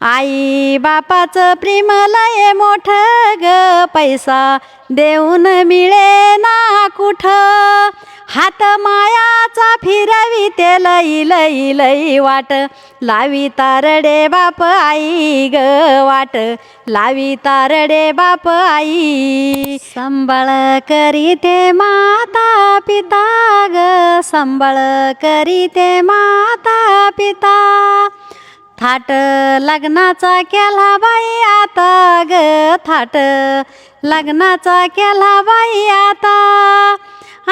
आई बापाचं प्रेम लय मोठं ग, पैसा देऊन मिळे ना कुठं. हात मायाचा फिरवी ते लई लई लई वाट, लावी तारडे बाप आई ग वाट, लावी तारडे बाप आई. संभाळ करीते माता पिता ग, संभाळ करीते माता पिता. थाट लग्नाचा केला बाई आता ग, थाट लग्नाचा केला बाई आता.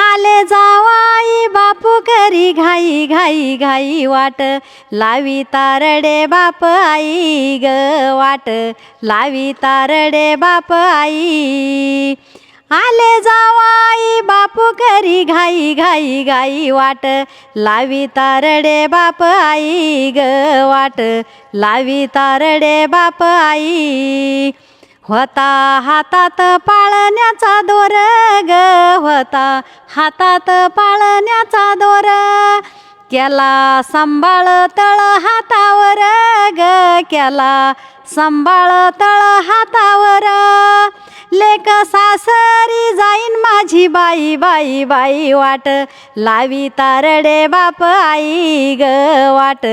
आले जावाई बापू करी घाई घाई घाई वाट, लावी तारडे बाप आई ग वाट, लावी तारडे बाप आई. आले जावाई बापू करी घाई घाई घाई वाट, लावी तारडे बाप आई ग वाट, लावी तारडे बाप आई. होता हातात पाळण्याचा दोर ग, होता हातात पाळण्याचा दोर, केला सांभाळ तळ हातावर ग, केला सांभाळ तळ हातावर. लेक सासरी जाईन माझी बाई बाई बाई वाट, लावी तारडे बाप आई ग वाट,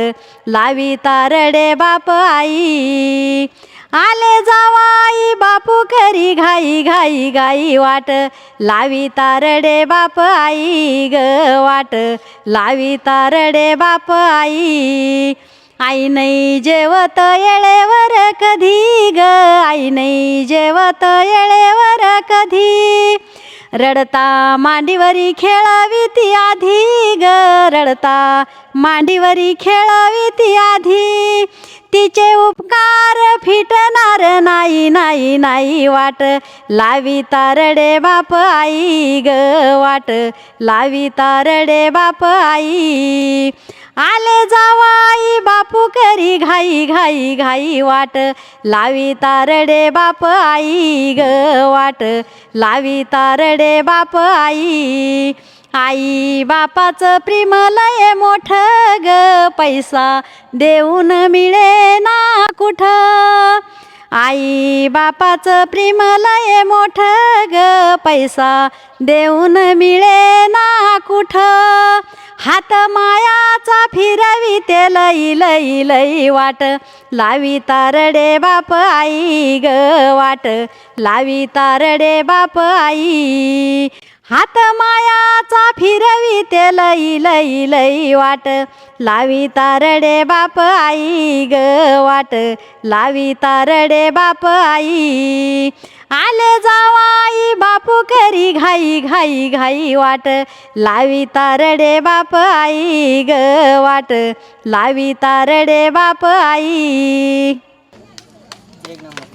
लावी तारडे बाप आई. आले जावाई बापू करी घाई घाई घाई वाट, लावी तारडे बाप आई ग वाट, लावी तारडे बाप आई. आई नाही जेवत येळेवर कधी ग, आई नाही जेवत येळेवर कधी. रडता मांडीवरी खेळावी ती आधी ग, रडता मांडीवरी खेळावी ती आधी. तिचे उपकार फिटणार नाही नाही नाही वाट, लावी तारडे बाप आई ग वाट, लावी तारडे बाप आई. आले जावाई बापू करी घाई घाई घाई वाट, लावी तारडे बाप आई ग वाट, लावी तारडे बाप आई. आई बापाचं प्रेम लय मोठं ग, पैसा देऊन मिळे ना कुठं. आई बापाचं प्रेम लय मोठं ग, पैसा देऊन मिळे ना कुठं. हात मायाचा फिरवी ते लई लई लई वाट, लावी तारडे बाप आई ग वाट, लावी तारडे बाप आई. हात मायाचा फिरवी ते लई लई लई वाट, लावी तारडे बाप आई ग वाट, लावी तारडे बाप आई. आले जावाई बापू करी घाई घाई घाई वाट, लावी तारडे बाप आई ग वाट, लावी तारडे बाप आई. एक नंबर.